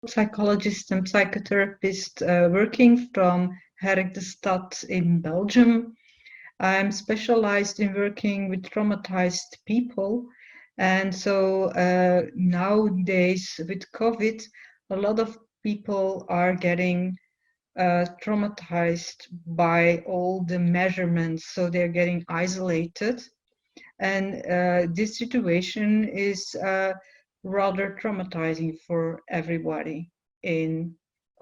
Psychologist and psychotherapist working from Stad in Belgium. I'm specialized in working with traumatized people. And so nowadays with COVID, a lot of people are getting traumatized by all the measurements. So they're getting isolated. And this situation is rather traumatizing for everybody in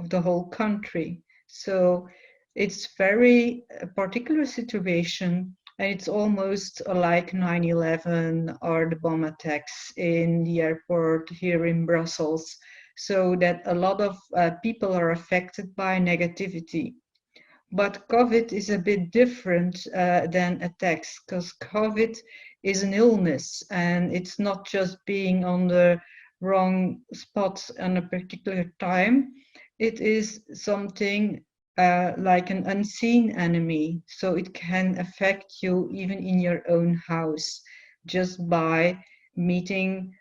the whole country. So it's very a particular situation, and it's almost like 9/11 or the bomb attacks in the airport here in Brussels. So that a lot of people are affected by negativity. But COVID is a bit different than attacks, because COVID is an illness, and it's not just being on the wrong spot at a particular time. It is something like an unseen enemy, so it can affect you even in your own house just by meeting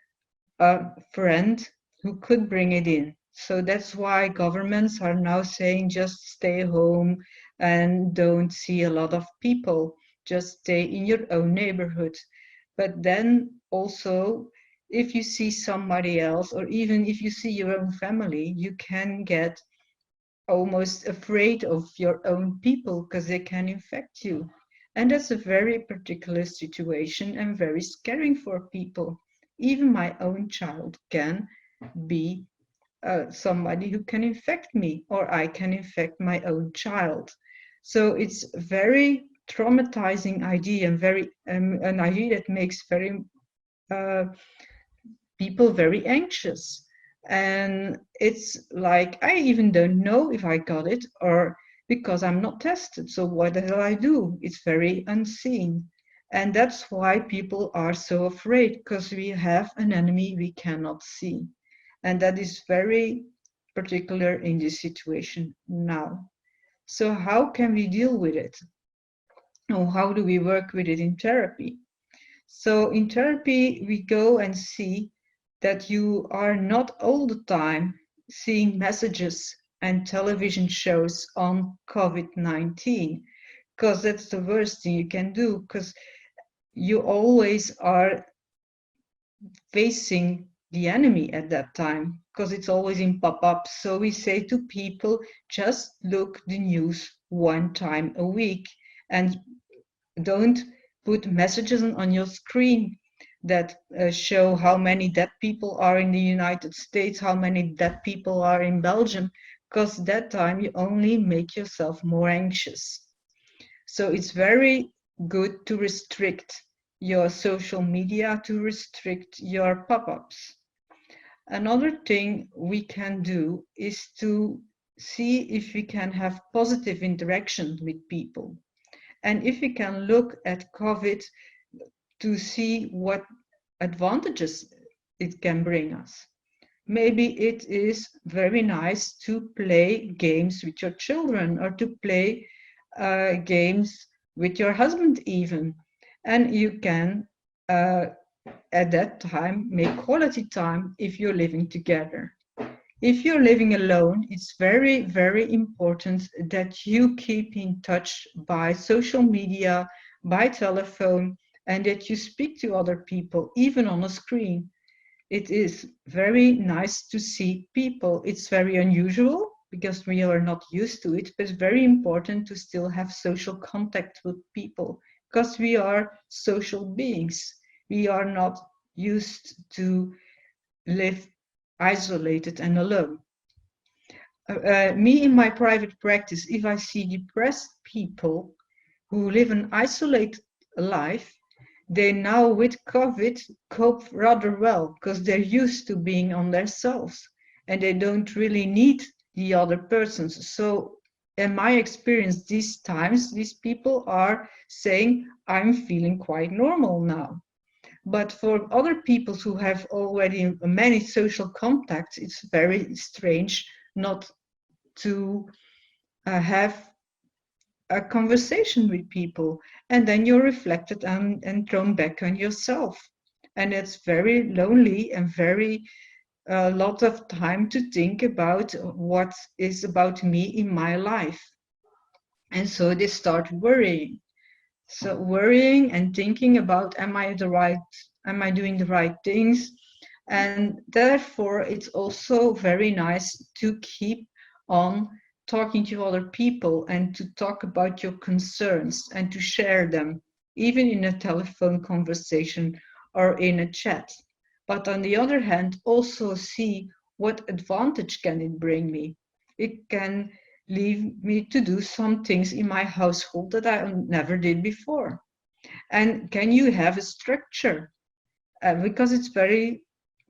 a friend who could bring it in. So that's why governments are now saying just stay home and don't see a lot of people, just stay in your own neighborhood. But then also, if you see somebody else, or even if you see your own family, you can get almost afraid of your own people because they can infect you. And that's a very particular situation and very scary for people. Even my own child can be somebody who can infect me, or I can infect my own child. So it's very traumatizing idea, and very an idea that makes very uh, people very anxious. And it's like, I even don't know if I got it or because I'm not tested. So what the hell I do? It's very unseen. And that's why people are so afraid, because we have an enemy we cannot see. And that is very particular in this situation now. So how can we deal with it? Or how do we work with it in therapy? So in therapy, we go and see that you are not all the time seeing messages and television shows on COVID-19, because that's the worst thing you can do, because you always are facing the enemy at that time, because it's always in pop-ups. So we say to people, just look the news one time a week, and don't put messages on your screen that show how many dead people are in the United States, how many dead people are in Belgium, because that time you only make yourself more anxious. So it's very good to restrict your social media, to restrict your pop-ups. Another thing we can do is to see if we can have positive interaction with people. And if we can look at COVID to see what advantages it can bring us. Maybe it is very nice to play games with your children, or to play games with your husband even. And you can, at that time, make quality time if you're living together. If you're living alone, it's very, very important that you keep in touch by social media, by telephone, and that you speak to other people, even on a screen. It is very nice to see people. It's very unusual because we are not used to it, but it's very important to still have social contact with people, because we are social beings. We are not used to live isolated and alone. Me in my private practice, if I see depressed people who live an isolated life, they now with COVID cope rather well, because they're used to being on themselves and they don't really need the other persons. So in my experience, these times, these people are saying, I'm feeling quite normal now. But for other people who have already many social contacts, it's very strange not to have a conversation with people. And then you're reflected and thrown back on yourself. And it's very lonely and very a lot of time to think about what is about me in my life. And so they start worrying. So worrying and thinking about, am I doing the right things? And therefore, it's also very nice to keep on talking to other people and to talk about your concerns and to share them, even in a telephone conversation or in a chat. But on the other hand, also see what advantage can it bring me. It can leave me to do some things in my household that I never did before. And can you have a structure? Because it's very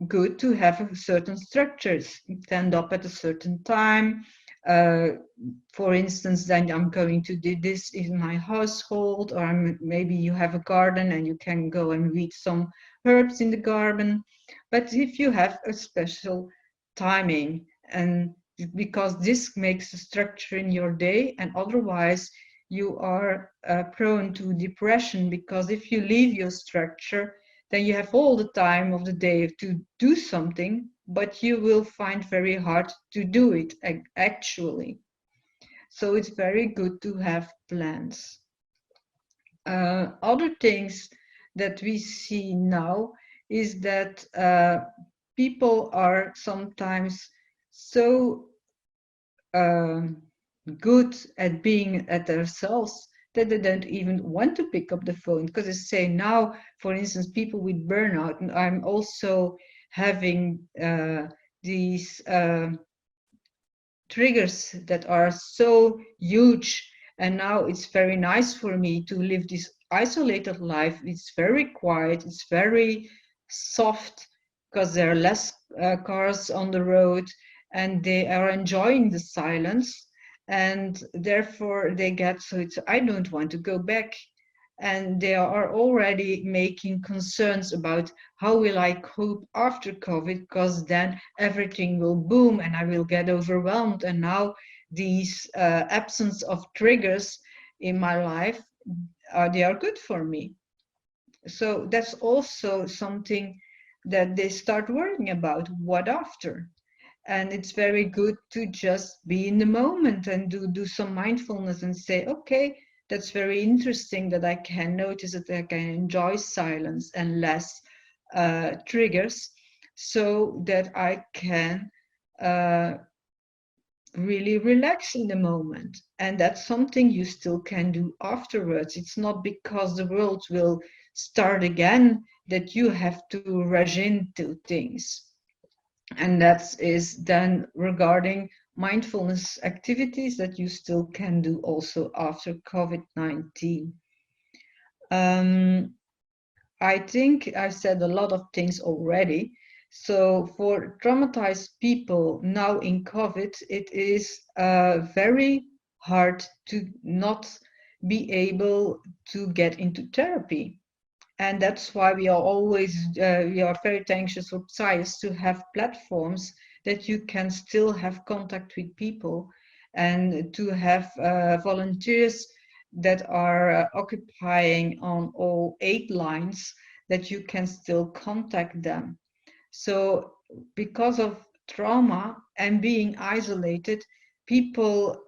good to have a certain structures. Stand up at a certain time. Uh, for instance, then I'm going to do this in my household, or maybe you have a garden and you can go and weed some herbs in the garden. But if you have a special timing, and because this makes a structure in your day, and otherwise you are prone to depression, because if you leave your structure, then you have all the time of the day to do something, but you will find very hard to do it actually. So it's very good to have plans. Other things that we see now is that people are sometimes so good at being at themselves that they don't even want to pick up the phone, because they say now, for instance, people with burnout, and I'm also having these triggers that are so huge, and now it's very nice for me to live this isolated life. It's very quiet, it's very soft, because there are less cars on the road, and they are enjoying the silence, and therefore they get, so it's, I don't want to go back. And they are already making concerns about how will I cope after COVID, because then everything will boom and I will get overwhelmed. And now these absence of triggers in my life, they are good for me. So that's also something that they start worrying about, what after. And it's very good to just be in the moment and do some mindfulness and say, okay, that's very interesting that I can notice that I can enjoy silence and less triggers, so that I can really relax in the moment. And that's something you still can do afterwards. It's not because the world will start again that you have to rush into things. And that is then regarding mindfulness activities that you still can do also after COVID-19. I think I said a lot of things already. So for traumatized people now in COVID, it is very hard to not be able to get into therapy. And that's why we are always, we are very anxious for Psys to have platforms that you can still have contact with people, and to have volunteers that are occupying on all 8 lines, that you can still contact them. So because of trauma and being isolated, people,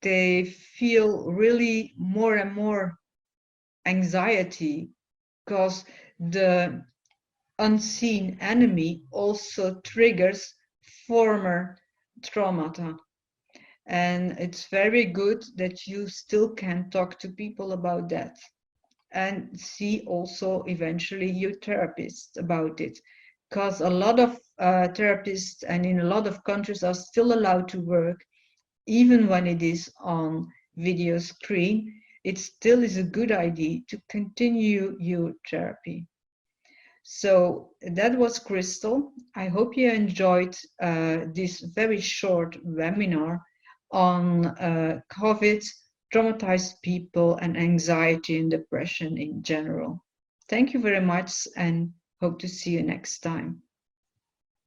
they feel really more and more anxiety, because the unseen enemy also triggers former traumata. And it's very good that you still can talk to people about that, and see also eventually your therapist about it, because a lot of therapists and in a lot of countries are still allowed to work even when it is on video screen. It still is a good idea to continue your therapy. So that was Kristel. I hope you enjoyed this very short webinar on COVID, traumatized people, and anxiety and depression in general. Thank you very much, and hope to see you next time.